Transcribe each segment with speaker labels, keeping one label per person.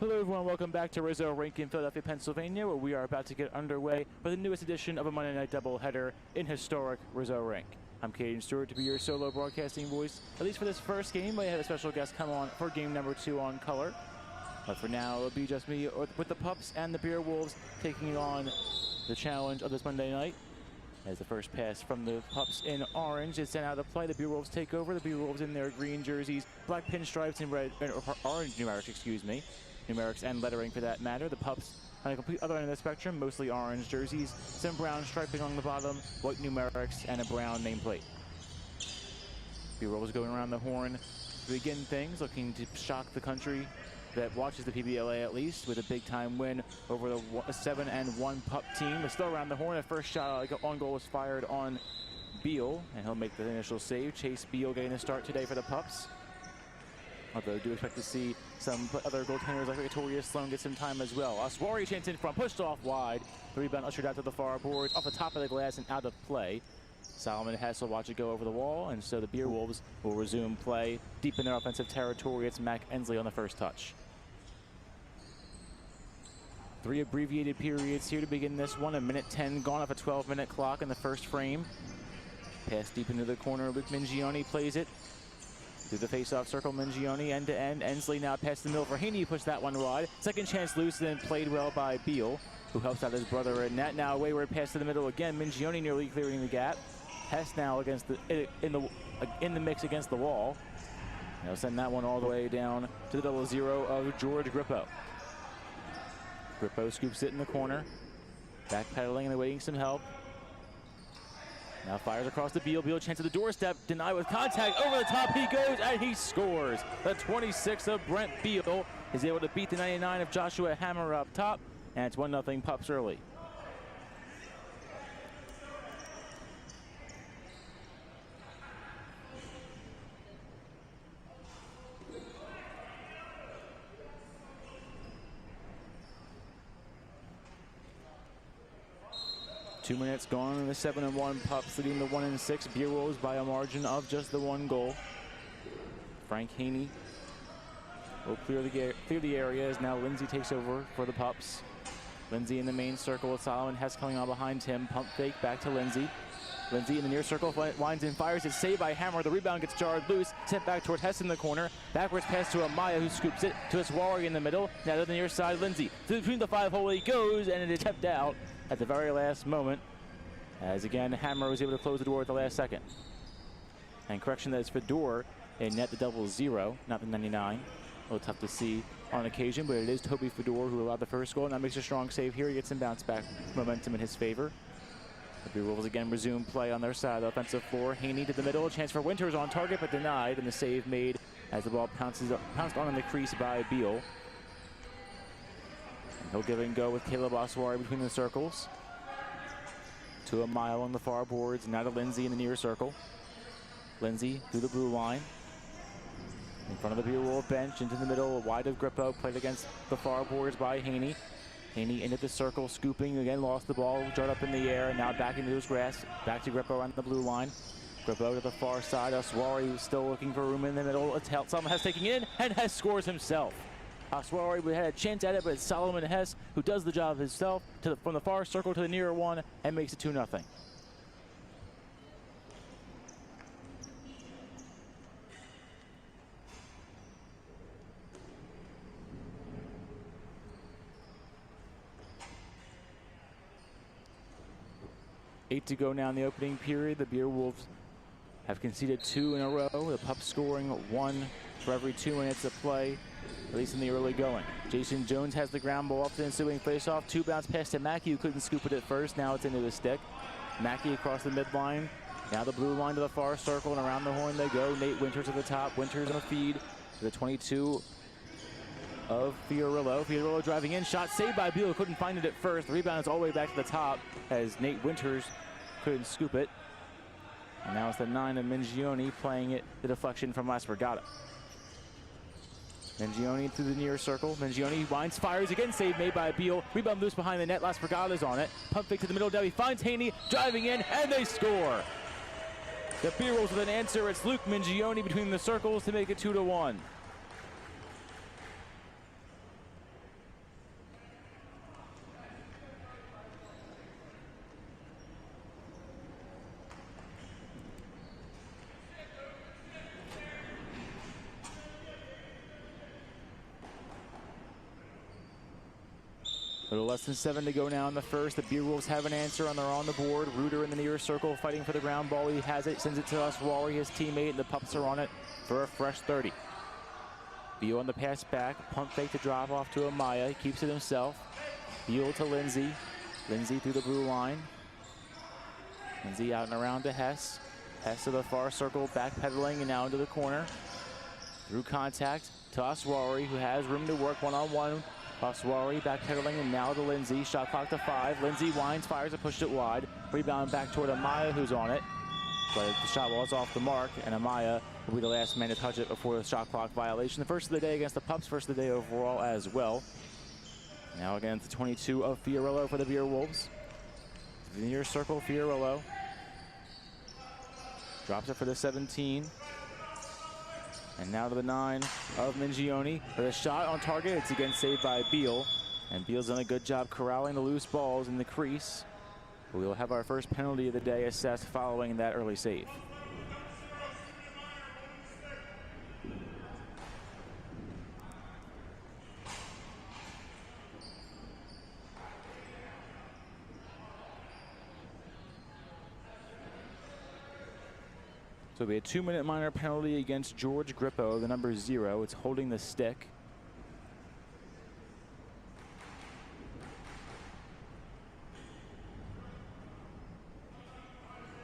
Speaker 1: Hello everyone, welcome back to Rizzo Rink in Philadelphia, Pennsylvania, where we are about to get underway for the newest edition of a Monday night doubleheader in historic Rizzo Rink. I'm Caden Stewart to be your solo broadcasting voice, at least for this first game. I have a special guest come on for game number 2 on color. But for now, it'll be just me with the Pups and the Beer Wolves taking on the challenge of this Monday night. As the first pass from the Pups in orange is sent out of play, the Beer Wolves take over. The Beer Wolves in their green jerseys, black pinstripes and red, orange numerics, excuse me. Numerics and lettering for that matter. The Pups on a complete other end of the spectrum, mostly orange jerseys, some brown striping on the bottom, white numerics, and a brown nameplate. Beer Wolves going around the horn to begin things, looking to shock the country that watches the PBLA at least, with a big-time win over the 7-1 Pup team. They're still around the horn. The first shot on goal was fired on Beal, and he'll make the initial save. Chase Beal getting the start today for the Pups. Although I do expect to see some other goaltenders like Victoria Sloan get some time as well. Aswari chance in front, pushed off wide. The rebound ushered out to the far boards, off the top of the glass and out of play. Solomon Hess will watch it go over the wall, and so the Beer Wolves will resume play deep in their offensive territory. It's Mac Ensley on the first touch. 3 abbreviated periods here to begin this one. 1:10 gone off a 12-minute clock in the first frame. Pass deep into the corner. Luke Mingione plays it through the face-off circle. Mingione end to end. Ensley now past the middle for Haney. Push that one wide. Second chance loose, then played well by Beal, who helps out his brother in net. Now a wayward pass to the middle again. Mingione nearly clearing the gap. Hess now against in the mix against the wall. Now send that one all the way down to the 0-0 of George Grippo. Grippo scoops it in the corner. Backpedaling and awaiting some help. Now fires across the Beal. Beal chance at the doorstep. Denied with contact. Over the top he goes and he scores. The 26 of Brent Beal is able to beat the 99 of Joshua Hammer up top. And it's 1-0 Pups early. Two minutes gone in the 7-1 Pups, leading the 1-6 Beer Wolves by a margin of just the 1 goal. Frank Haney will clear the area as now Lindsay takes over for the Pups. Lindsay in the main circle with Solomon Hess coming on behind him. Pump fake back to Lindsay. Lindsay in the near circle winds and fires. It's saved by Hammer. The rebound gets jarred loose. Sent back toward Hess in the corner. Backwards pass to Amaya, who scoops it to Aswari in the middle. Now to the near side, Lindsay. Between the 5-hole he goes, and it is kept out at the very last moment. As again, Hammer was able to close the door at the last second. And correction, that is Fedor in net the 0-0, not the 99. A little tough to see on occasion, but it is Toby Fedor who allowed the first goal. Now makes a strong save here. He gets some bounce back momentum in his favor. The Beer Wolves again resume play on their side of the offensive floor. Haney to the middle, a chance for Winters on target, but denied, and the save made as the ball pounced on in the crease by Beal. And he'll give it and go with Caleb Aswari between the circles. To a mile on the far boards, now to Lindsay in the near circle. Lindsay through the blue line. In front of the Beer Wolf bench, into the middle, wide of Grippo, played against the far boards by Haney. Haney into the circle, scooping, again lost the ball, jarred up in the air, and now back into his grass. Back to Grippo on the blue line. Grippo to the far side, Aswari still looking for room in the middle. Solomon Hess taking in, and Hess scores himself. Aswari had a chance at it, but it's Solomon Hess who does the job himself from the far circle to the nearer one and makes it 2-0. Eight to go now in the opening period. The Beer Wolves have conceded 2 in a row. The Pups scoring 1 for every 2 minutes of play, at least in the early going. Jason Jones has the ground ball off the ensuing faceoff. 2 bounce pass to Mackey, who couldn't scoop it at first. Now it's into the stick. Mackey across the midline. Now the blue line to the far circle, and around the horn they go. Nate Winters at the top. Winters on the feed to the 22 of Fiorillo. Fiorillo driving in. Shot saved by Beal, who couldn't find it at first. The rebound is all the way back to the top as Nate Winters couldn't scoop it. And now it's the 9 of Mingione playing it, the deflection from Lasbrigada. Mingione through the near circle. Mingione winds, fires again, save made by Beal. Rebound loose behind the net. Lasbrigada's on it. Pump fake to the middle. Debbie finds Haney, driving in, and they score. The Beer Wolves with an answer. It's Luke Mingione between the circles to make it 2-1. A little less than 7 to go now in the first. The Beer Wolves have an answer and they're on the board. Reuter in the near circle fighting for the ground ball. He has it, sends it to us. Rory, his teammate, and the Pups are on it for a fresh 30. Beal on the pass back. Pump fake to drop off to Amaya. He keeps it himself. Beal to Lindsay. Lindsay through the blue line. Lindsay out and around to Hess. Hess to the far circle, backpedaling and now into the corner. Through contact to Oswari, who has room to work one-on-one. Oswari backpedaling and now to Lindsay. Shot clock to 5. Lindsay winds, fires and pushed it wide. Rebound back toward Amaya, who's on it. But the shot was off the mark, and Amaya will be the last man to touch it before the shot clock violation. The first of the day against the Pups, first of the day overall as well. Now against the 22 of Fiorillo for the Beer Wolves. The near circle, Fiorillo. Drops it for the 17. And now to the 9 of Mingione. For the shot on target, it's again saved by Beal. And Beal's done a good job corralling the loose balls in the crease. We'll have our first penalty of the day assessed following that early save. So it'll be a 2-minute minor penalty against George Grippo, the number 0. It's holding the stick.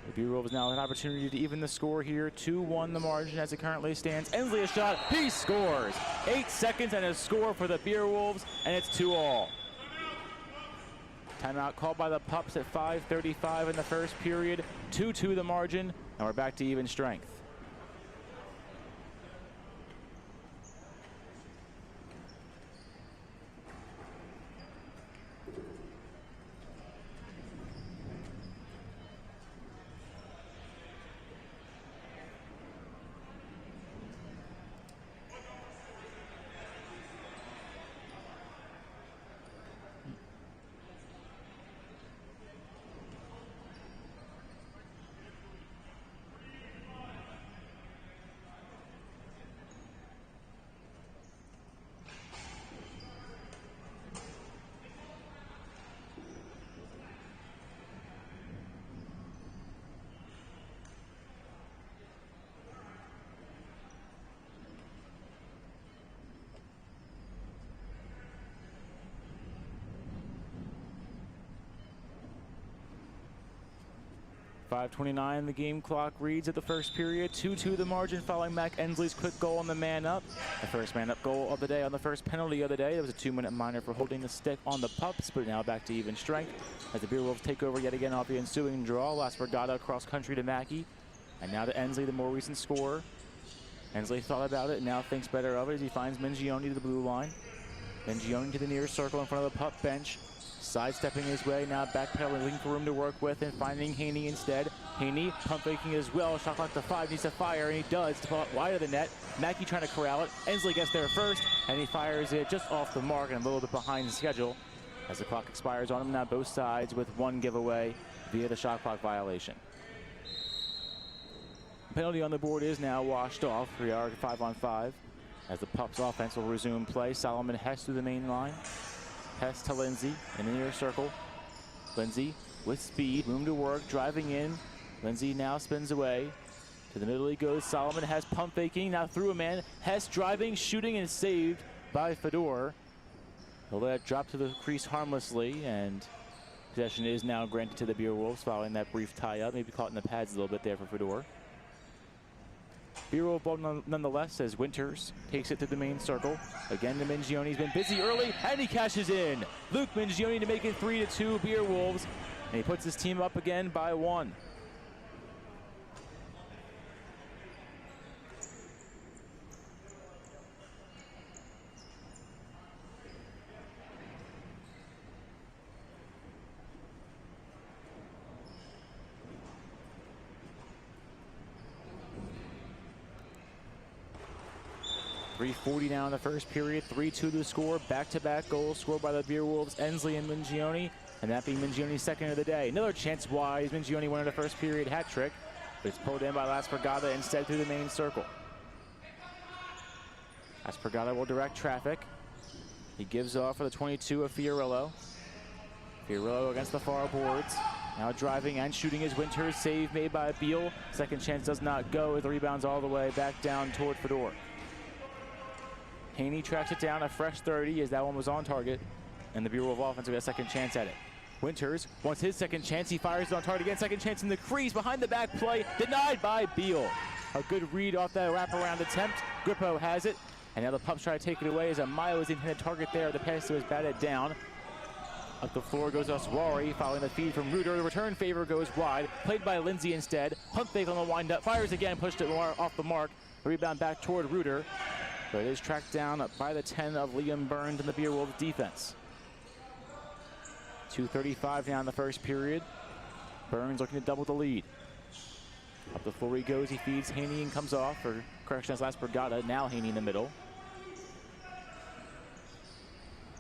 Speaker 1: The Beer Wolves now have an opportunity to even the score here. 2-1 the margin as it currently stands. Ensley a shot, he scores. 8 seconds and a score for the Beer Wolves, and it's 2-all. Timeout called by the Pups at 5:35 in the first period. 2-2 the margin, and we're back to even strength. .5:29 the game clock reads at the first period. 2-2 the margin following Mac Ensley's quick goal on the man up. The first man up goal of the day on the first penalty of the day. There was a 2-minute minor for holding the stick on the Pups, but now back to even strength as the Beer Wolves take over yet again off the ensuing draw. Last Brigada across country to Mackey, and now to Ensley, the more recent scorer. Ensley thought about it and now thinks better of it as he finds Mingione to the blue line. Mingione to the near circle in front of the Pup bench. Sidestepping his way, now backpedaling, looking for room to work with and finding Haney instead. Haney pump faking as well. Shot clock to 5, needs to fire, and he does to pull up wide of the net. Mackey trying to corral it. Ensley gets there first, and he fires it just off the mark and a little bit behind schedule as the clock expires on him. Now both sides with one giveaway via the shot clock violation. The penalty on the board is now washed off. We are at 5-on-5 as the Pups offense will resume play. Solomon Hess through the main line. Hess to Lindsay in the near circle. Lindsay with speed, room to work, driving in. Lindsay now spins away. To the middle he goes. Solomon Hess pump faking, now through a man. Hess driving, shooting, and saved by Fedor. He'll let it drop to the crease harmlessly, and possession is now granted to the Beer Wolves following that brief tie-up. Maybe caught in the pads a little bit there for Fedor. Beer Wolf ball nonetheless as Winters takes it to the main circle. Again to Mingione. He's been busy early and he cashes in. Luke Mingione to make it 3-2 Beer Wolves. And he puts his team up again by 1. .340 now in the first period. 3-2 the score. Back-to-back goals scored by the Beer Wolves, Ensley and Mingione, and that being Mingione's second of the day. Another chance wise. Mingione won in the first period hat trick, but it's pulled in by Las Brigada instead through the main circle. Las Brigada will direct traffic. He gives off for the 22 of Fiorillo. Fiorillo against the far boards. Now driving and shooting is Winters. Save made by Beal. Second chance does not go. The rebound's all the way back down toward Fedor. Haney tracks it down a fresh 30 as that one was on target. And the Bureau of Offense will get a second chance at it. Winters wants his second chance. He fires it on target again. Second chance in the crease. Behind the back play. Denied by Beal. A good read off that wraparound attempt. Grippo has it. And now the Pups try to take it away as Amaya was the intended target there. The pass was batted down. Up the floor goes Oswari, following the feed from Reuter. The return favor goes wide. Played by Lindsay instead. Pump fake on the windup. Fires again. Pushed it off the mark. The rebound back toward Reuter. But it is tracked down by the 10 of Liam Burns and the Beerwolves defense. 2:35 now in the first period. Burns looking to double the lead. Up the floor he goes. He feeds Haney and comes off. For correction, that's last Brigada. Now Haney in the middle.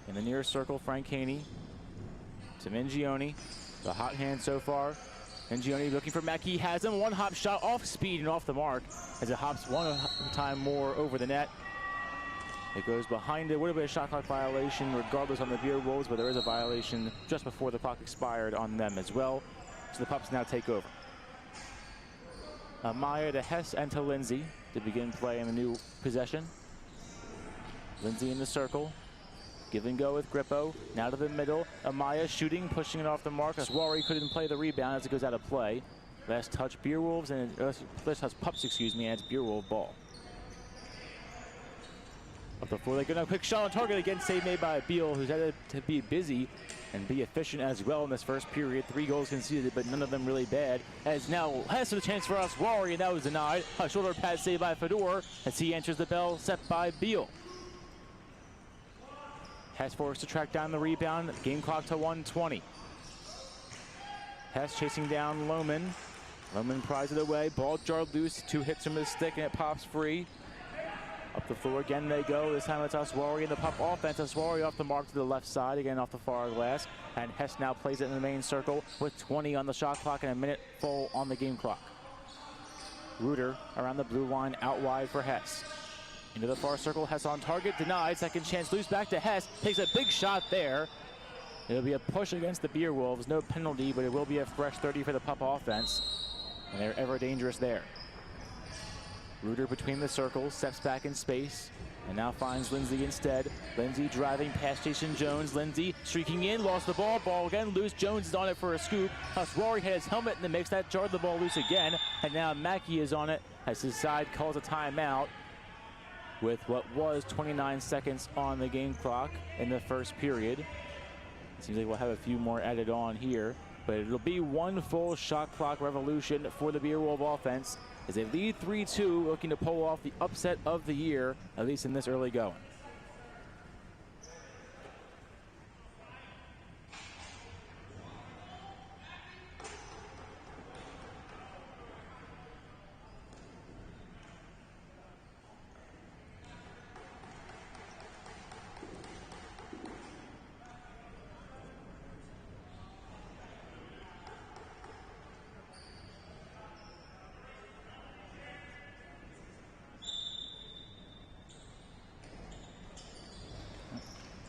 Speaker 1: In the near circle, Frank Haney to Mingione. The hot hand so far. Mingione looking for Mackey. He has him. One hop shot off speed and off the mark as it hops one time more over the net. It goes behind it. Would have been a shot clock violation regardless on the Beerwolves, but there is a violation just before the clock expired on them as well. So the Pups now take over. Amaya to Hess and to Lindsay to begin play in the new possession. Lindsay in the circle. Give and go with Grippo. Now to the middle. Amaya shooting, pushing it off the mark. Aswari couldn't play the rebound as it goes out of play. Last touch Beerwolves and last touch Pups, excuse me, and it's Beerwolf ball. Up the floor they go now. Quick shot on target again. Save made by Beal, who's had to be busy and be efficient as well in this first period. 3 goals conceded, but none of them really bad. As now has the chance for Aswari, and that was denied. A shoulder pad saved by Fedor as he enters the bell set by Beal. Hess forced to track down the rebound. Game clock to 1:20. Hess chasing down Lohman. Lohman pries it away. Ball jarred loose. 2 hits from his stick and it pops free. Up the floor again they go. This time it's Aswari in the Pup offense. Aswari off the mark to the left side, again off the far glass. And Hess now plays it in the main circle with 20 on the shot clock and a minute full on the game clock. Reuter around the blue line out wide for Hess. Into the far circle, Hess on target, denied. Second chance, loose back to Hess. Takes a big shot there. It'll be a push against the Beerwolves. No penalty, but it will be a fresh 30 for the Pup offense. And they're ever dangerous there. Reuter between the circles, steps back in space, and now finds Lindsay instead. Lindsay driving past Jason Jones. Lindsay streaking in, lost the ball. Ball again loose. Jones is on it for a scoop. Aswari had his helmet in the mix. That jarred the ball loose again. And now Mackey is on it as his side calls a timeout with what was 29 seconds on the game clock in the first period. It seems like we'll have a few more added on here, but it'll be 1 full shot clock revolution for the Beerwolf offense as they lead 3-2, looking to pull off the upset of the year, at least in this early going.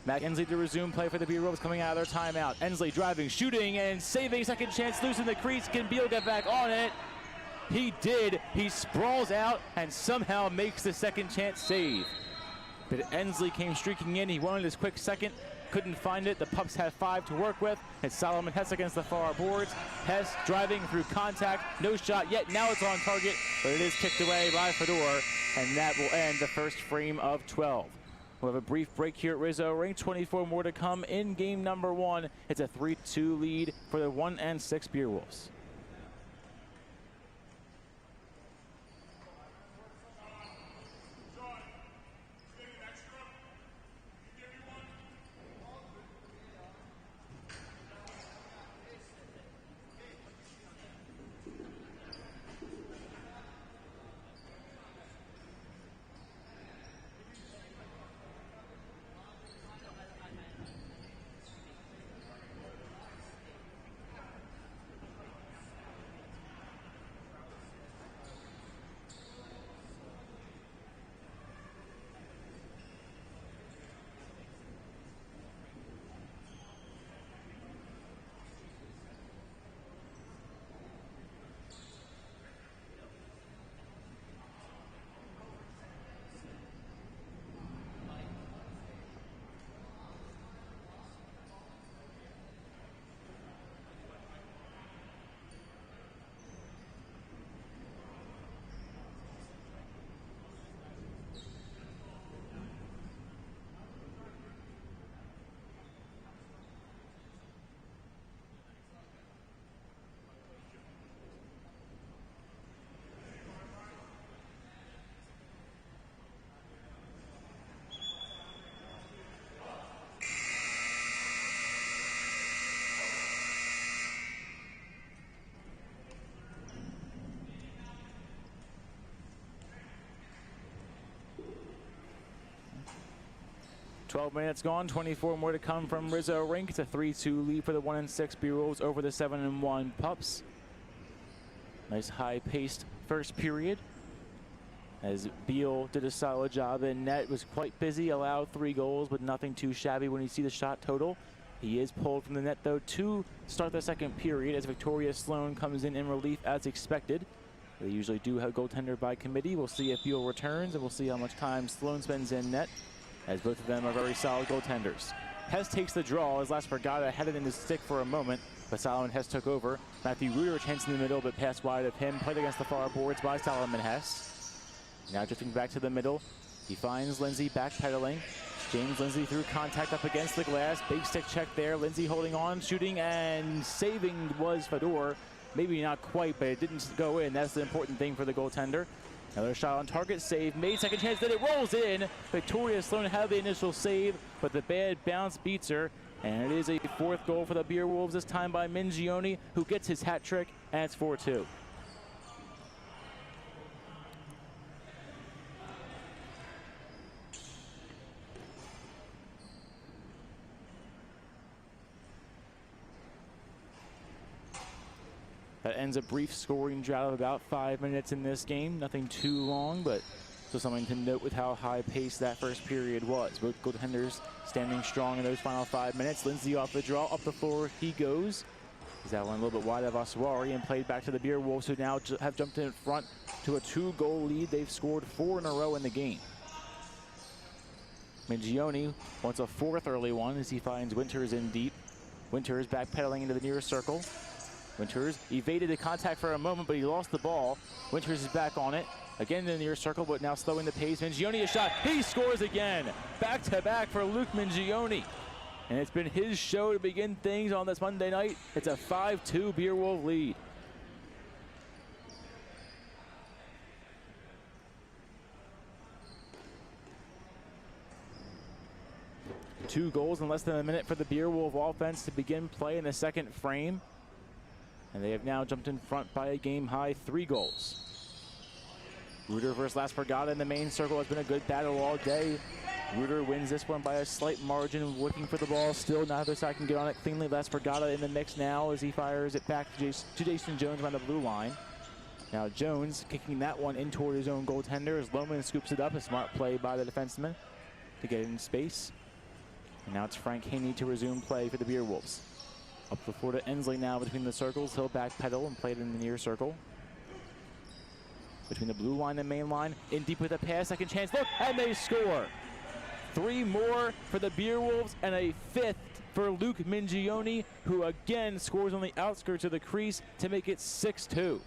Speaker 1: Matt Ensley to resume play for the Beerwolves coming out of their timeout. Ensley driving, shooting, and saving. Second chance, loose in the crease. Can Beal get back on it? He did. He sprawls out and somehow makes the second chance save. But Ensley came streaking in. He wanted his quick second. Couldn't find it. The Pups have 5 to work with. It's Solomon Hess against the far boards. Hess driving through contact. No shot yet. Now it's on target, but it is kicked away by Fedor, and that will end the first frame of 12. We'll have a brief break here at Rizzo Rink. 24 more to come in game number 1. It's a 3-2 lead for the 1-6 Beerwolves. 12 minutes gone, 24 more to come from Rizzo Rink. It's a 3-2 lead for the 1-6 Beerwolves over the 7-1 Pups. Nice high-paced first period, as Beal did a solid job in net, was quite busy, allowed 3 goals, but nothing too shabby when you see the shot total. He is pulled from the net, though, to start the second period, as Victoria Sloan comes in relief as expected. They usually do have goaltender by committee. We'll see if Beal returns, and we'll see how much time Sloan spends in net, as both of them are very solid goaltenders. Hess takes the draw as Laspergata headed in his stick for a moment, but Solomon Hess took over. Matthew Reuter a chance in the middle, but passed wide of him, played against the far boards by Solomon Hess. Now drifting back to the middle, he finds Lindsay backpedaling. James Lindsay through contact up against the glass. Big stick check there. Lindsay holding on, shooting, and saving was Fedor. Maybe not quite, but it didn't go in. That's the important thing for the goaltender. Another shot on target, save made, second chance, then it rolls in. Victoria Sloan had the initial save, but the bad bounce beats her. And it is a 4th goal for the Beerwolves, this time by Mingione, who gets his hat trick, and it's 4-2. That ends a brief scoring drought of about 5 minutes in this game. Nothing too long, but still something to note with how high-paced that first period was. Both goaltenders standing strong in those final 5 minutes. Lindsay off the draw, up the floor he goes. He's that one a little bit wide of Aswari and played back to the Beerwolves, who now have jumped in front to a 2-goal lead. They've scored 4 in a row in the game. Mingione wants a 4th early one as he finds Winters in deep. Winters backpedaling into the near circle. Winters evaded the contact for a moment, but he lost the ball. Winters is back on it. Again in the near circle, but now slowing the pace. Mingione a shot. He scores again. Back-to-back for Luke Mingione. And it's been his show to begin things on this Monday night. It's a 5-2 Beerwolf lead. Two goals in less than a minute for the Beerwolf offense to begin play in the second frame. And they have now jumped in front by a game-high 3 goals. Reuter versus Laspergata in the main circle has been a good battle all day. Reuter wins this one by a slight margin, looking for the ball still. Neither side can get on it cleanly. Laspergata in the mix now as he fires it back to Jason Jones around the blue line. Now Jones kicking that one in toward his own goaltender as Lohman scoops it up. A smart play by the defenseman to get it in space. And now it's Frank Haney to resume play for the Beerwolves. Up the floor to Ensley now between the circles. He'll backpedal and play it in the near circle. Between the blue line and main line. In deep with a pass. Second chance. Look, and they score. 3 more for the Beerwolves and a 5th for Luke Mingione, who again scores on the outskirts of the crease to make it 6-2.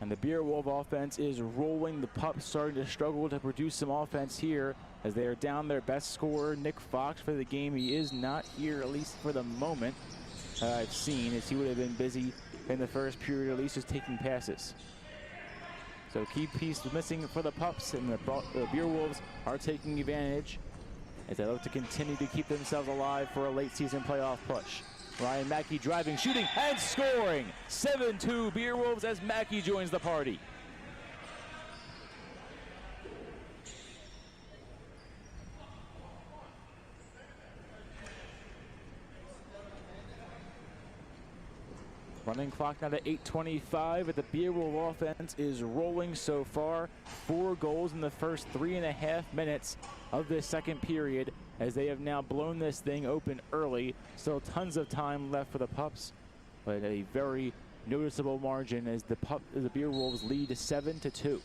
Speaker 1: And the Beerwolf offense is rolling. The Pups starting to struggle to produce some offense here as they are down their best scorer, Nick Fox, for the game. He is not here, at least for the moment, I've seen, as he would have been busy in the first period, at least just taking passes. So key piece missing for the Pups, and the Beerwolves are taking advantage as they look to continue to keep themselves alive for a late season playoff push. Ryan Mackey driving, shooting, and scoring. 7-2 Beerwolves as Mackey joins the party. Running clock now to 8:25, but the Beerwolf offense is rolling so far. 4 goals in the first 3.5 minutes of this second period, as they have now blown this thing open early. Still tons of time left for the Pups, but a very noticeable margin as the Beerwolves lead 7-2.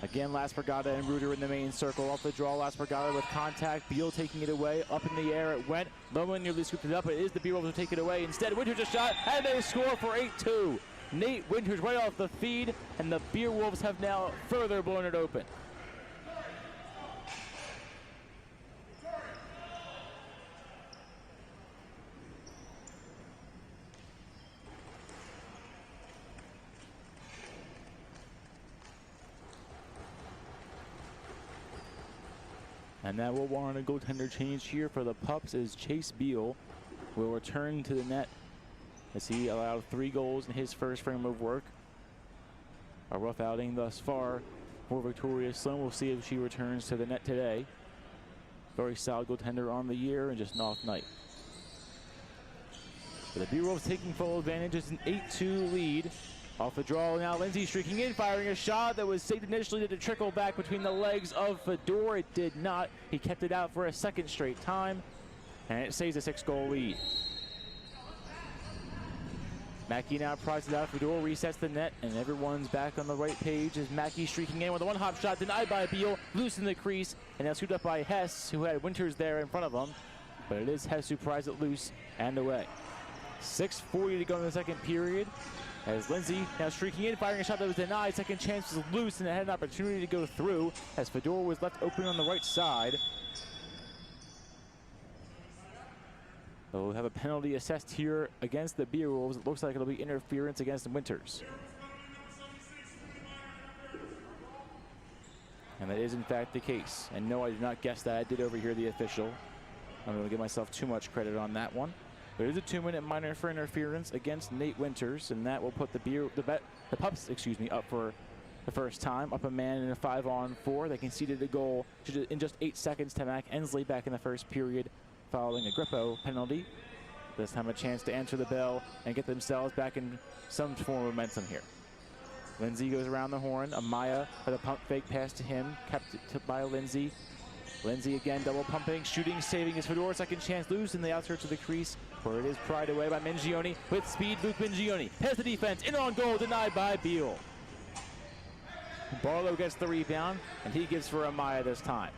Speaker 1: Again, Laspergata and Reuter in the main circle. Off the draw, Laspergata with contact. Beal taking it away. Up in the air it went. Lohman nearly scooped it up, but it is the Beerwolves who take it away. Instead, Winters a shot, and they score for 8-2. Nate Winters right off the feed, and the Beerwolves have now further blown it open. And that will warrant a goaltender change here for the Pups as Chase Beal will return to the net as he allowed 3 goals in his first frame of work. A rough outing thus far for Victoria Sloan. We'll see if she returns to the net today. Very solid goaltender on the year and just an off night. But the B-Wolves taking full advantage. It's an 8-2 lead. Off the draw now, Lindsay streaking in, firing a shot that was saved initially. Did it trickle back between the legs of Fedor? It did not. He kept it out for a second straight time, and it saves a 6-goal lead. Mackey now pries it out. Fedor resets the net, and everyone's back on the right page as Mackey streaking in with a one-hop shot denied by Beal, loose in the crease, and now scooped up by Hess, who had Winters there in front of him. But it is Hess who pries it loose and away. 6:40 to go in the second period. As Lindsay now streaking in, firing a shot that was denied. Second chance was loose, and it had an opportunity to go through as Fedor was left open on the right side. So we'll have a penalty assessed here against the Beerwolves. It looks like it'll be interference against Winters. And that is in fact the case. And no, I did not guess that. I did overhear the official. I'm going to give myself too much credit on that one. There is a 2-minute minor for interference against Nate Winters, and that will put the Pups, up for the first time. Up a man in a 5-on-4. They conceded a goal in just 8 seconds to Mac Ensley back in the first period following a Grippo penalty. This time a chance to answer the bell and get themselves back in some form of momentum here. Lindsay goes around the horn. Amaya with a pump fake pass to him, kept it by Lindsay. Lindsay again double pumping, shooting, saving his Fedor. Second chance loose in the outskirts of the crease, where it is pried away by Mingione with speed. Luke Mingione has the defense, in on goal, denied by Beal. Barlow gets the rebound, and he gives for Amaya this time.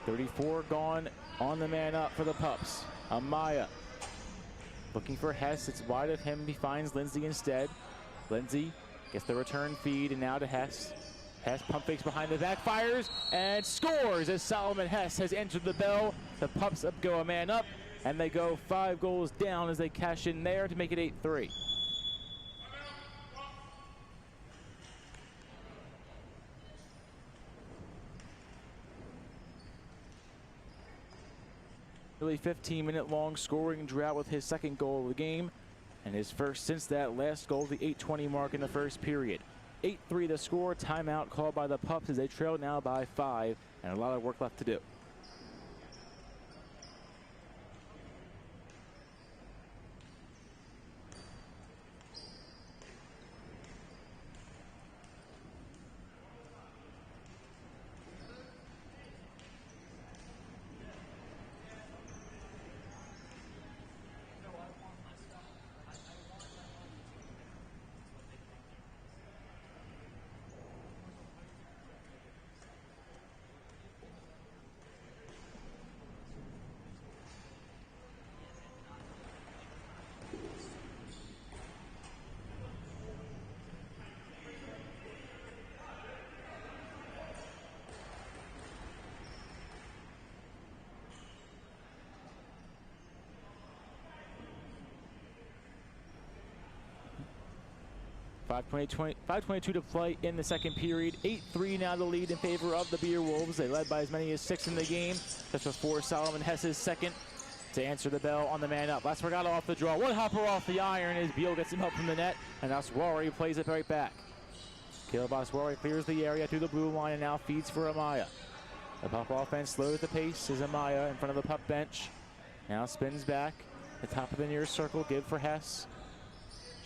Speaker 1: 34 gone on the man up for the Pups. Amaya looking for Hess. It's wide of him. He finds Lindsay instead. Lindsay gets the return feed, and now to Hess. Hess pump fakes behind the back, fires, and scores as Solomon Hess has entered the bell. The Pups go a man up, and they go 5 goals down as they cash in there to make it 8-3. Really 15-minute long scoring drought with his second goal of the game, and his first since that last goal, the 8:20 mark in the first period. 8-3 the score. Timeout called by the Pups as they trail now by 5, and a lot of work left to do. $5:22 to play in the second period. 8-3 now the lead in favor of the Beerwolves. They led by as many as 6 in the game, just before Solomon Hess's second to answer the bell on the man up. Last Regatta off the draw. One hopper off the iron as Beal gets him up from the net, and now Swari plays it right back. Caleb Swari clears the area through the blue line and now feeds for Amaya. The Pup offense slows the pace as Amaya in front of the Pup bench. Now spins back. The top of the near circle, give for Hess.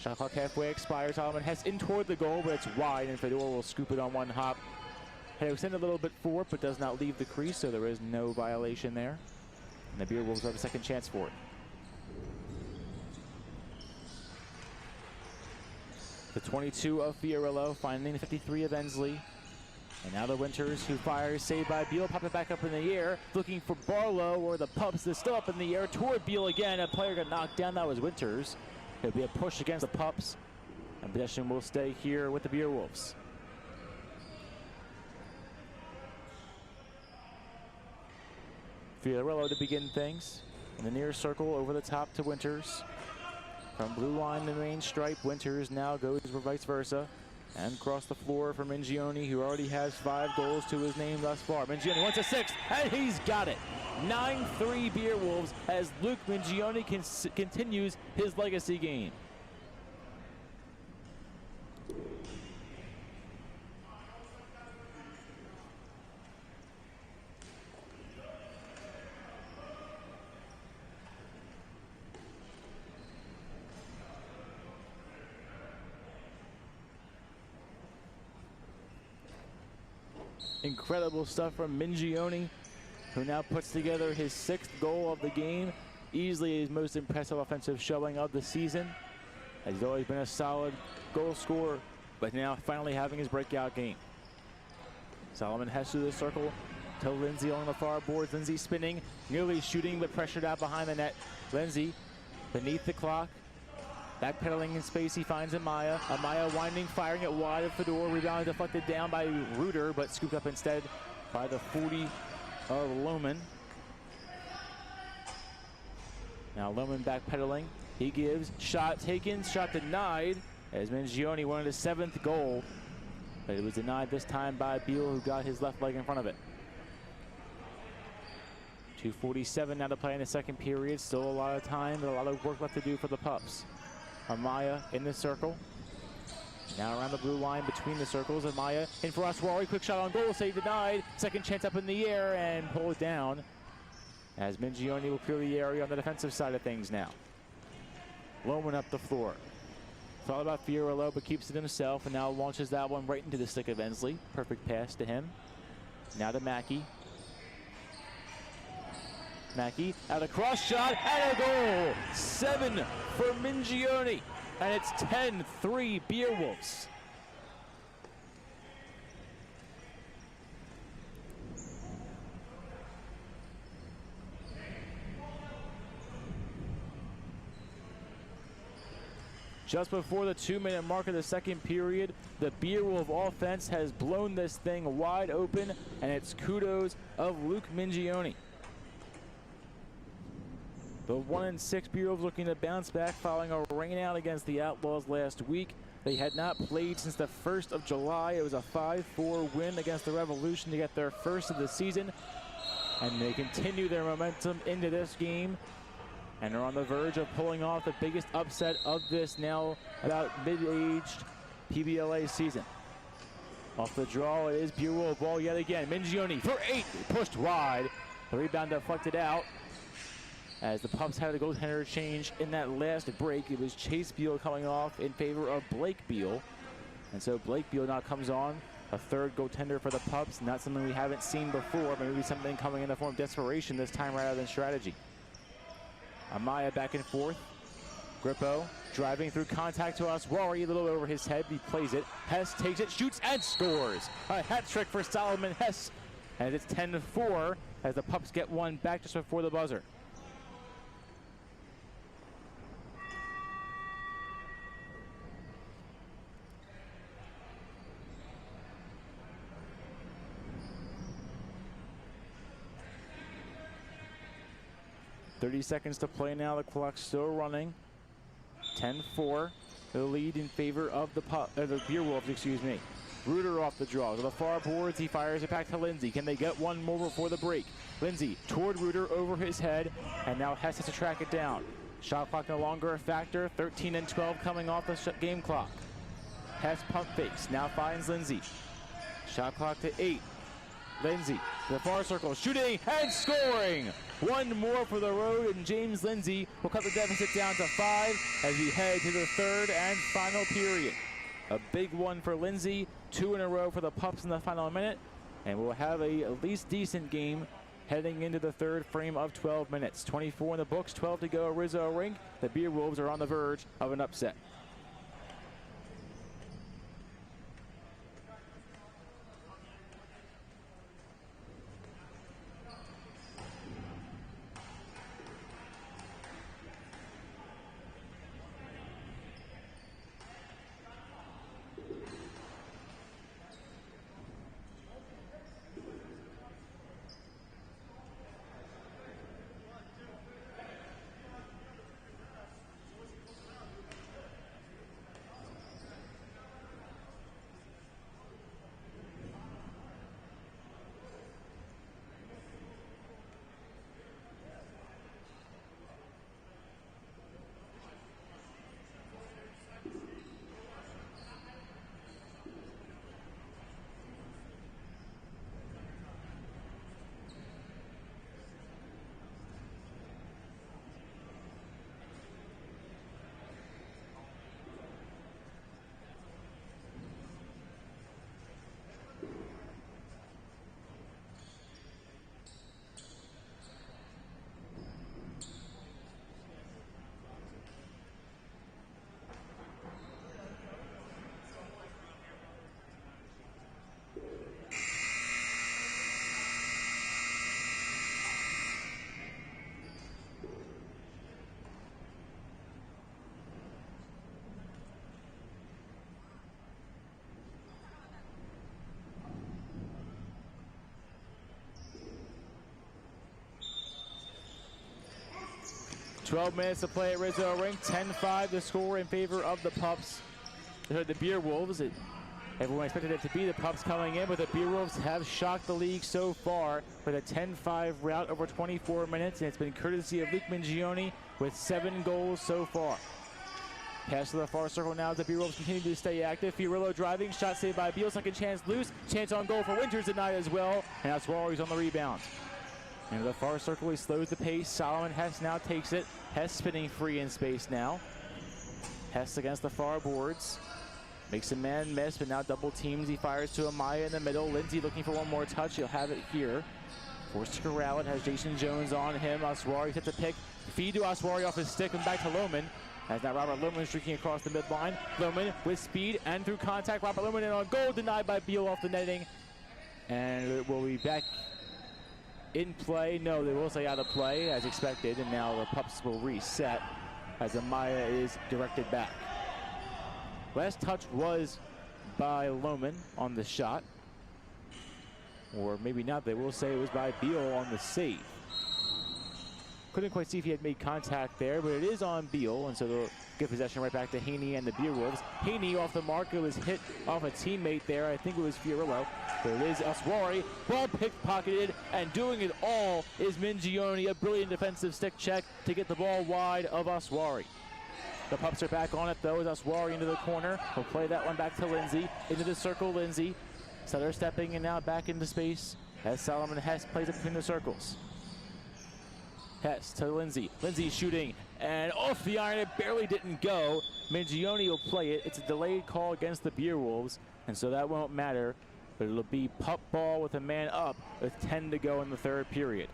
Speaker 1: Shot clock halfway expires. Solomon Hess in toward the goal, but it's wide, and Fedor will scoop it on one hop. Had extended a little bit forward, but does not leave the crease, so there is no violation there. And the Beerwolves have a second chance for it. The 22 of Fiorillo, finding the 53 of Ensley. And now the Winters, who fires, saved by Beal, pop it back up in the air, looking for Barlow, or the Pups is still up in the air toward Beal again. A player got knocked down, that was Winters. It'll be a push against the Pups, and possession will stay here with the Beerwolves. Fiorillo to begin things. In the near circle, over the top to Winters. From blue line to main stripe, Winters now goes vice versa. And across the floor for Mingione, who already has 5 goals to his name thus far. Mingione wants a 6th, and he's got it. 9-3 Beerwolves as Luke Mingione continues his legacy game. Incredible stuff from Mingione, who now puts together his 6th goal of the game. Easily his most impressive offensive showing of the season. He's always been a solid goal scorer, but now finally having his breakout game. Solomon Hess through the circle to Lindsay along the far boards. Lindsay spinning, nearly shooting, but pressured out behind the net. Lindsay beneath the clock. Backpedaling in space, he finds Amaya. Amaya winding, firing it wide of Fedor. Rebound deflected down by Reuter, but scooped up instead by the 40 of Lohman. Now Lohman backpedaling. He gives, shot taken, shot denied, as Mingione wanted his 7th goal. But it was denied this time by Beal, who got his left leg in front of it. 2:47 now to play in the second period. Still a lot of time, but a lot of work left to do for the Pups. Amaya in the circle. Now around the blue line between the circles. Amaya in for Aswari. Quick shot on goal. Save denied. Second chance up in the air and pull it down. As Mingione will clear the area on the defensive side of things now. Lohman up the floor. Thought about Fiorillo, but keeps it himself, and now launches that one right into the stick of Ensley. Perfect pass to him. Now to Mackey. Mackey out a cross shot and a goal. 7 for Mingione, and it's 10-3 Beerwolves. Just before the 2-minute mark of the second period, the Beerwolf offense has blown this thing wide open, and it's kudos of Luke Mingione. The 1-6 Beerwolves looking to bounce back following a rainout against the Outlaws last week. They had not played since the 1st of July. It was a 5-4 win against the Revolution to get their first of the season. And they continue their momentum into this game. And are on the verge of pulling off the biggest upset of this now about mid-aged PBLA season. Off the draw, it is Beerwolf ball yet again. Mingione for 8, pushed wide. The rebound deflected out. As the Pups had a goaltender change in that last break, it was Chase Beal coming off in favor of Blake Beal. And so Blake Beal now comes on, a 3rd goaltender for the Pups. Not something we haven't seen before, but maybe something coming in the form of desperation this time rather than strategy. Amaya back and forth. Grippo driving through contact to Aswari, a little over his head. He plays it. Hess takes it, shoots, and scores. A hat trick for Solomon Hess. And it's 10-4 as the Pups get one back just before the buzzer. .30 seconds to play now. The clock's still running. 10-4. The lead in favor of the Beerwolves, excuse me. Reuter off the draw. To the far boards, he fires it back to Lindsay. Can they get one more before the break? Lindsay toward Reuter over his head, and now Hess has to track it down. Shot clock no longer a factor. 13 and 12 coming off the game clock. Hess pump fakes. Now finds Lindsay. Shot clock to 8. Lindsay to the far circle, shooting and scoring. One more for the road, and James Lindsay will cut the deficit down to 5 as we head to the 3rd and final period. A big one for Lindsay, 2 in a row for the Pups in the final minute, and we'll have a at least decent game heading into the 3rd frame of 12 minutes. 24 in the books, 12 to go at Rizzo Rink. The Beerwolves are on the verge of an upset. 12 minutes to play at Rizzo Rink. 10-5 the score in favor of the Pups. The Beer Wolves. Everyone expected it to be the Pups coming in, but the Beer Wolves have shocked the league so far with a 10-5 rout over 24 minutes, and it's been courtesy of Luke Mingione with 7 goals so far. Pass to the far circle now as the Beer Wolves continue to stay active. Fiorillo driving, shot saved by Beal, second chance loose. Chance on goal for Winters denied as well, and now Suarez on the rebound. Into the far circle, he slows the pace. Solomon Hess now takes it. Hess spinning free in space now. Hess against the far boards. Makes a man miss, but now double teams. He fires to Amaya in the middle. Lindsay looking for one more touch. He'll have it here. Forced to corral it. Has Jason Jones on him. Aswari hits a pick. Feed to Aswari off his stick and back to Lohman. As now Robert Lohman streaking across the midline. Lohman with speed and through contact. Robert Lohman in on goal. Denied by Beal off the netting. And it will be back in play. No, they will say out of play as expected. And now the Pups will reset as Amaya is directed back. Last touch was by Lohman on the shot. Or maybe not, they will say it was by Beal on the save. Couldn't quite see if he had made contact there, but it is on Beal, and so they'll give possession right back to Haney and the Beer Wolves. Haney off the mark, it was hit off a teammate there, I think it was Fiorillo. But it is Aswari, ball pickpocketed, and doing it all is Mingione, a brilliant defensive stick check to get the ball wide of Aswari. The Pups are back on it though, as Aswari into the corner. We'll play that one back to Lindsay. Into the circle, Lindsay. Sutter stepping and now back into space as Solomon Hess plays it between the circles. Hess to Lindsay. Lindsay shooting and off the iron. It barely didn't go. Mingione will play it. It's a delayed call against the Beer Wolves, and so that won't matter. But it'll be pup ball with a man up with 10 to go in the third period.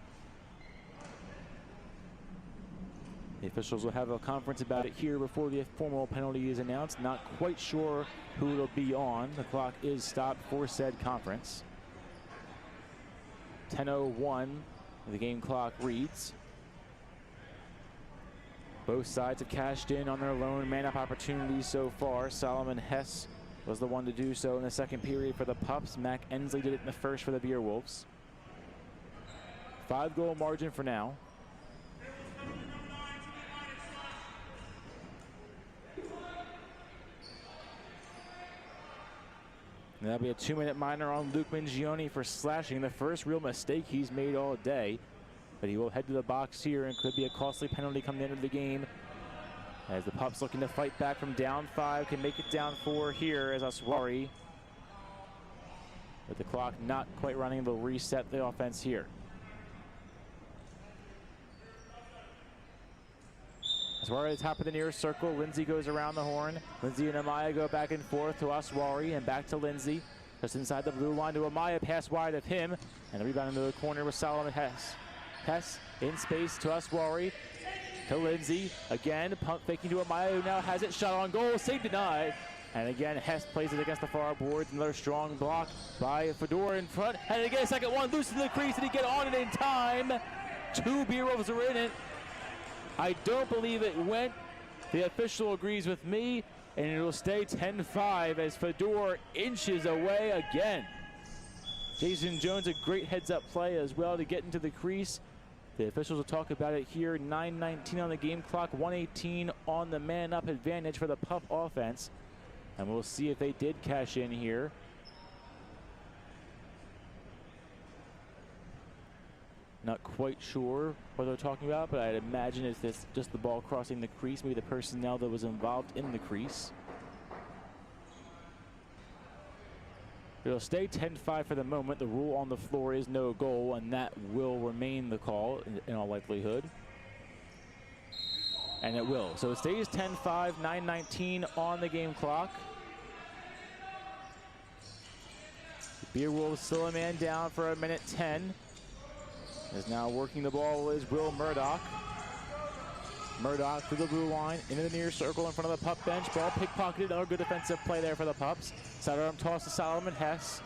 Speaker 1: The officials will have a conference about it here before the formal penalty is announced. Not quite sure who it'll be on. The clock is stopped for said conference. 10:01, the game clock reads. Both sides have cashed in on their lone man-up opportunities so far. Solomon Hess was the one to do so in the second period for the Pups. Mac Ensley did it in the first for the Beer Wolves. 5-goal margin for now. And that'll be a 2-minute minor on Luke Mingione for slashing, the first real mistake he's made all day. But he will head to the box here and could be a costly penalty coming into the game. As the Pups looking to fight back from down 5, can make it down 4 here as Aswari. With the clock not quite running, they'll reset the offense here. Aswari at the top of the near circle. Lindsay goes around the horn. Lindsay and Amaya go back and forth to Aswari and back to Lindsay. Just inside the blue line to Amaya, pass wide of him. And the rebound into the corner with Solomon Hess. Hess in space to Aswari, to Lindsay. Again, pump faking to Amaya, who now has it. Shot on goal, save denied. And again, Hess plays it against the far boards. Another strong block by Fedor in front. And again, a second one, loose to the crease. Did he get on it in time? 2 Beer Wolves are in it. I don't believe it went. The official agrees with me, and it will stay 10-5 as Fedor inches away again. Jason Jones, a great heads-up play as well to get into the crease. The officials will talk about it here. 9:19 on the game clock, 1:18 on the man-up advantage for the Pup offense. And we'll see if they did cash in here. Not quite sure what they're talking about, but I'd imagine it's just the ball crossing the crease, maybe the personnel that was involved in the crease. It'll stay 10-5 for the moment. The rule on the floor is no goal, and that will remain the call in all likelihood. And it will. So it stays 10-5, 9:19 on the game clock. The Beer Wolves still a man down for a minute 10. Is now working the ball is Will Murdoch. Murdoch through the blue line, into the near circle in front of the Pup bench. Ball pickpocketed, another good defensive play there for the Pups. Sidearm toss to Solomon Hess.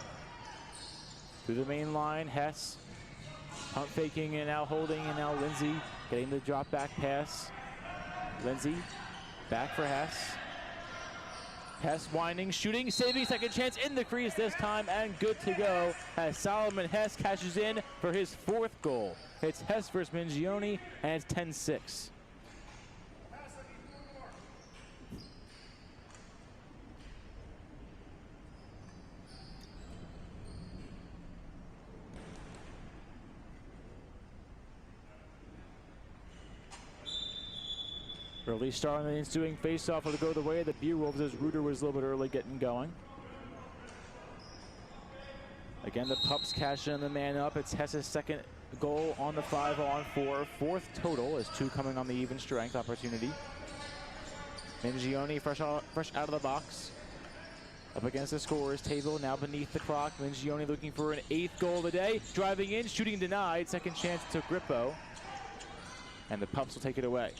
Speaker 1: Through the main line, Hess. Pump faking and now holding, and now Lindsay getting the drop back pass. Lindsay back for Hess. Hess winding, shooting, saving, second chance in the crease this time, and good to go as Solomon Hess cashes in for his 4th goal. It's Hess versus Mingione, and it's 10-6. Early start on the ensuing face-off will go the way of the Beerwolves as Reuter was a little bit early getting going. Again, the Pups cashing in the man up. It's Hess's second goal on the 5-on-4. Fourth total as 2 coming on the even strength opportunity. Mingione fresh out of the box. Up against the scorer's table, now beneath the clock. Mingione looking for an 8th goal of the day. Driving in, shooting denied. Second chance to Grippo. And the Pups will take it away.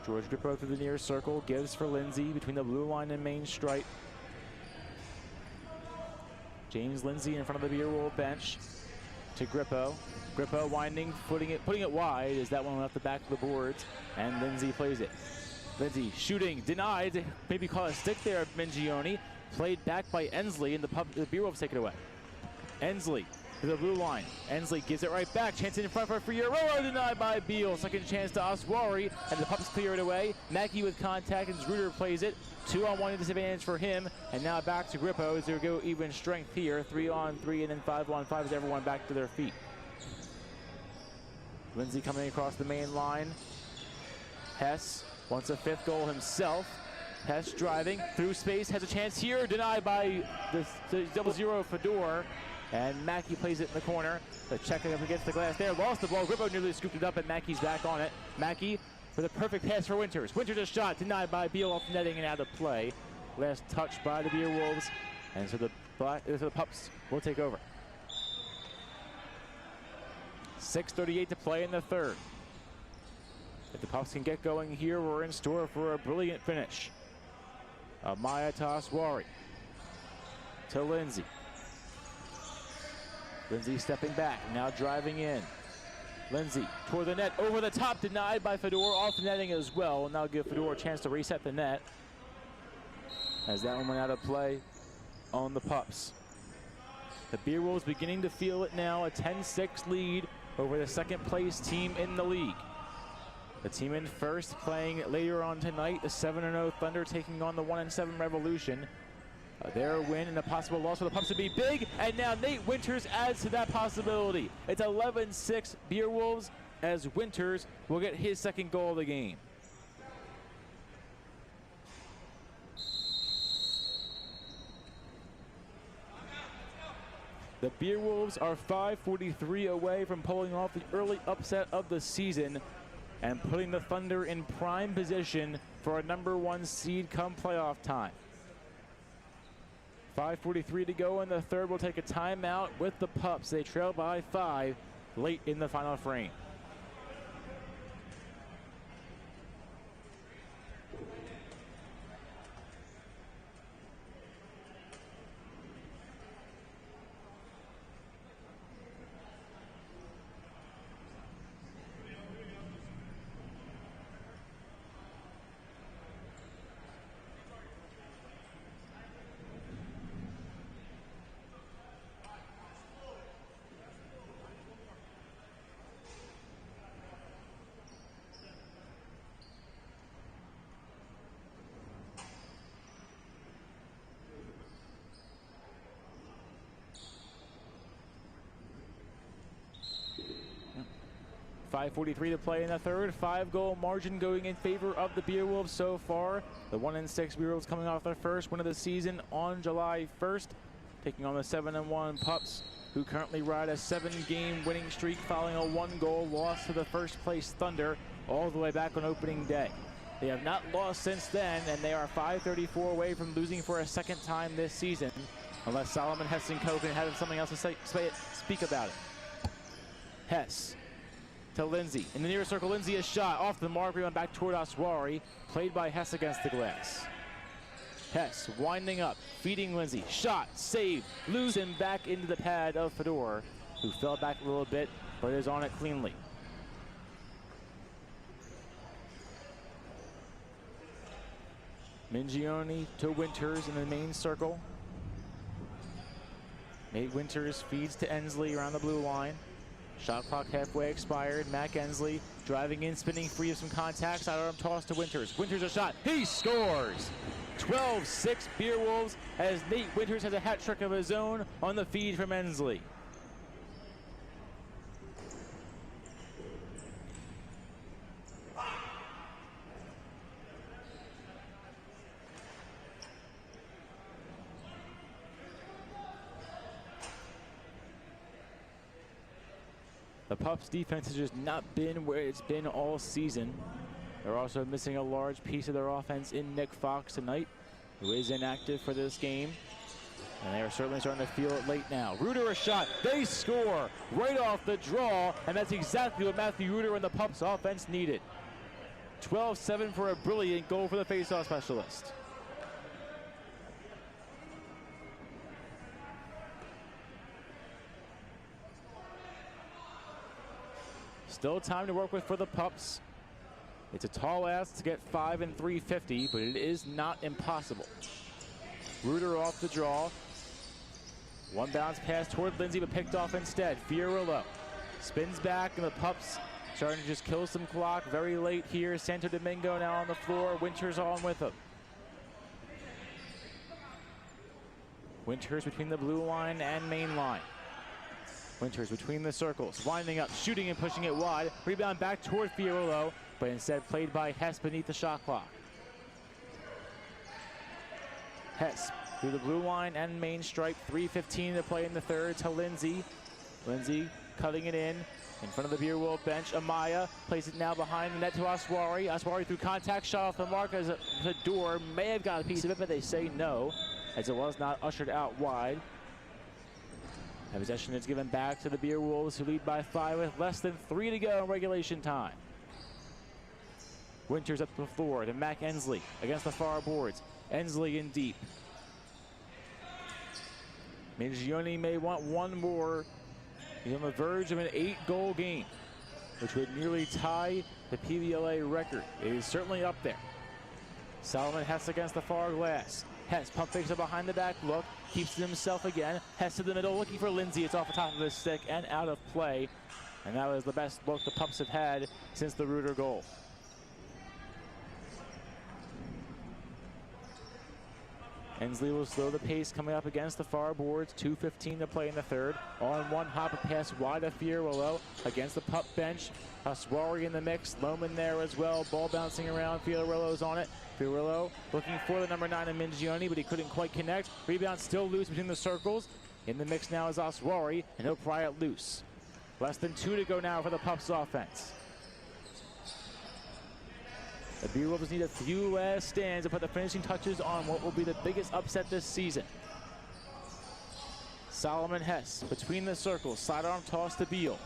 Speaker 1: George Grippo through the near circle, gives for Lindsay between the blue line and main stripe. James Lindsay in front of the Beerwolf bench to Grippo. Grippo winding, putting it wide as that one left the back of the boards, and Lindsay plays it. Lindsay shooting, denied, maybe caught a stick there of Mingione. Played back by Ensley, and the Beerwolves take it away. Ensley to the blue line. Ensley gives it right back. Chance in front for Figueroa, denied by Beal. Second chance to Oswari, and the Pups clear it away. Mackey with contact, and Reuter plays it. 2-on-1 disadvantage for him, and now back to Grippo as they go even strength here. 3-on-3 and then 5-on-5 as everyone back to their feet. Lindsay coming across the main line. Hess wants a 5th goal himself. Hess driving through space, has a chance here, denied by the 0-0 Fedor. And Mackey plays it in the corner. The check up against the glass there, lost the ball. Grippo nearly scooped it up, and Mackey's back on it. Mackey with a perfect pass for Winters. Winters a shot, denied by Beal off netting and out of play. Last touch by the Beerwolves, and so the Pups will take over. 6:38 to play in the third. If the Pups can get going here, we're in store for a brilliant finish. Maya to Oswari. To Lindsay. Lindsay stepping back, now driving in. Lindsay toward the net, over the top, denied by Fedor, off the netting as well. Now give Fedor a chance to reset the net as that one went out of play on the Pups. The Beerwolves beginning to feel it now, a 10-6 lead over the second place team in the league. The team in first playing later on tonight, the 7-0 Thunder taking on the 1-7 Revolution. Their win and a possible loss for the Pups would be big, and now Nate Winters adds to that possibility. It's 11-6 Beerwolves as Winters will get his second goal of the game. The Beerwolves are 5:43 away from pulling off the early upset of the season and putting the Thunder in prime position for a #1 seed come playoff time. 5:43 to go in the third. We'll take a timeout with the Pups. They trail by 5 late in the final frame. .543 to play in the third. 5-goal margin going in favor of the Beerwolves so far. The 1-6 Beerwolves coming off their first win of the season on July 1st, taking on the 7-1 Pups, who currently ride a 7-game winning streak following a 1-goal loss to the first place Thunder all the way back on opening day. They have not lost since then, and they are 5:34 away from losing for a second time this season, unless Solomon Hess and Co can have something else to speak about it. Hess to Lindsay. In the near circle, Lindsay is shot off the mark, rebound back toward Oswari, played by Hess against the glass. Hess winding up, feeding Lindsay, shot, saved, losing back into the pad of Fedor, who fell back a little bit, but is on it cleanly. Mingione to Winters in the main circle. Nate Winters feeds to Ensley around the blue line. Shot clock halfway expired. Mac Ensley driving in, spinning free of some contact. Side arm toss to Winters. Winters a shot. He scores! 12-6 Beerwolves as Nate Winters has a hat trick of his own on the feed from Ensley. The Pups defense has just not been where it's been all season. They're also missing a large piece of their offense in Nick Fox tonight, who is inactive for this game. And they are certainly starting to feel it late now. Reuter a shot, they score right off the draw, and that's exactly what Matthew Reuter and the Pups offense needed. 12-7 for a brilliant goal for the faceoff specialist. Still time to work with for the Pups. It's a tall ask to get 5 and 350, but it is not impossible. Reuter off the draw. One bounce pass toward Lindsay, but picked off instead. Fiorillo spins back, and the Pups starting to just kill some clock very late here. Santo Domingo now on the floor. Winters on with him. Winters between the blue line and main line. Winters between the circles, winding up, shooting and pushing it wide. Rebound back toward Fiorillo, but instead played by Hess beneath the shot clock. Hess through the blue line and main stripe. 3:15 to play in the third to Lindsay. Lindsay cutting it in front of the Beer Wolf bench. Amaya plays it now behind the net to Aswari. Aswari through contact, shot off the mark as the door may have got a piece of it, but they say no, as it was not ushered out wide. And possession is given back to the Beer Wolves, who lead by 5 with less than 3 to go in regulation time. Winters up the floor to Mac Ensley against the far boards. Ensley in deep. Mingione may want one more. He's on the verge of an 8-goal game, which would nearly tie the PBLA record. It is certainly up there. Solomon Hess against the far glass. Hess pump fakes a behind the back look, keeps it himself again. Hess to the middle, looking for Lindsay. It's off the top of his stick and out of play. And that was the best look the Pups have had since the Reuter goal. Ensley will slow the pace coming up against the far boards. 2:15 to play in the third. On one hop, a pass wide of Fiorillo against the Pup bench. Aswari in the mix. Lohman there as well. Ball bouncing around. Fiorillo's on it. Fiorillo looking for the number 9 in Mingione, but he couldn't quite connect. Rebound still loose between the circles. In the mix now is Aswari, and he'll pry it loose. Less than 2 to go now for the Pups offense. The Beer Wolves need a few last stands to put the finishing touches on what will be the biggest upset this season. Solomon Hess between the circles, sidearm toss to Beal.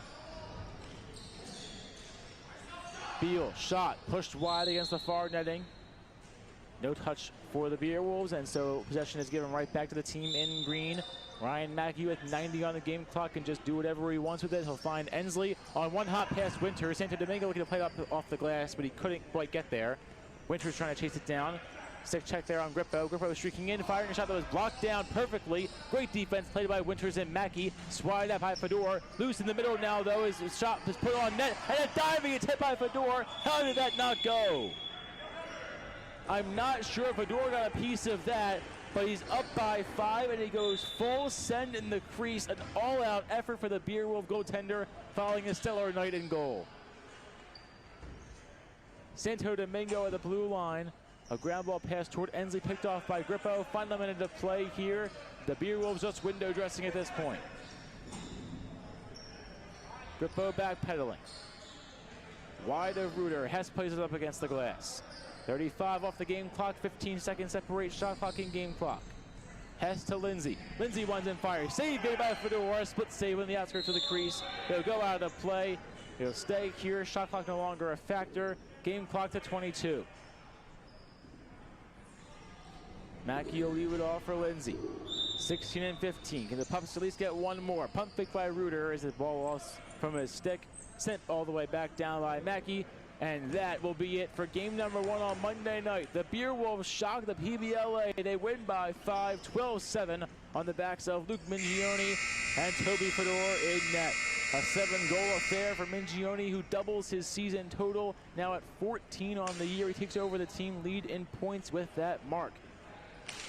Speaker 1: Beal shot pushed wide against the far netting. No touch for the Beer Wolves, and so possession is given right back to the team in green. Ryan Mackey with 90 on the game clock can just do whatever he wants with it. He'll find Ensley on one hop past Winters. Santo Domingo looking to play it up off the glass, but he couldn't quite get there. Winters trying to chase it down. Stick check there on Grippo. Grippo streaking in, firing a shot that was blocked down perfectly. Great defense played by Winters and Mackey. Swatted up by Fedor. Loose in the middle now, though. His shot was put on net. And a diving, it's hit by Fedor. How did that not go? I'm not sure if Fedor got a piece of that, but he's up by 5, and he goes full send in the crease. An all-out effort for the Beer Wolf goaltender, following a stellar night in goal. Santo Domingo at the blue line. A ground ball pass toward Ensley, picked off by Grippo. Final minute of play here. The Beer Wolves just window dressing at this point. Grippo backpedaling. Wide of Reuter. Hess plays it up against the glass. 35 off the game clock, 15 seconds separate shot clock and game clock. Hess to Lindsay. Lindsay runs and fires. Save made by Fedor. Split save on the outskirts of the crease. He'll go out of play. He'll stay here. Shot clock no longer a factor. Game clock to 22. Mackey will leave it off for Lindsay. 16 and 15. Can the Pups at least get one more? Pump fake by Reuter as the ball lost from his stick. Sent all the way back down by Mackey. And that will be it for game number 1 on Monday night. The Beer Wolves shock the PBLA. They win by 5, 12-7 on the backs of Luke Mingione and Toby Fedor in net. A 7-goal affair for Mingione, who doubles his season total, now at 14 on the year. He takes over the team lead in points with that mark.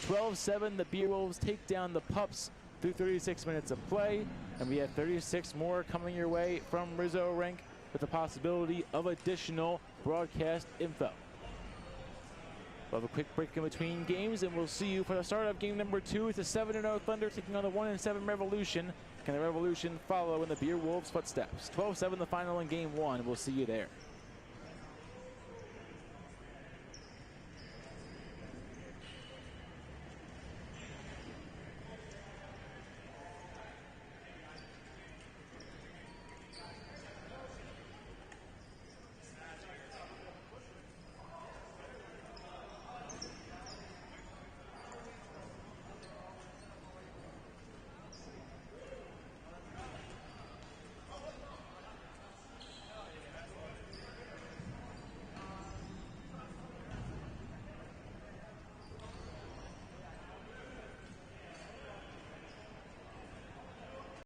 Speaker 1: 12-7, the Beer Wolves take down the Pups through 36 minutes of play. And we have 36 more coming your way from Rizzo Rink, with the possibility of additional broadcast info. We'll have a quick break in between games, and we'll see you for the start of game number 2. It's a 7-0 Thunder taking on the 1-7 Revolution. Can the Revolution follow in the Beer Wolves' footsteps? 12-7 the final in game 1. We'll see you there.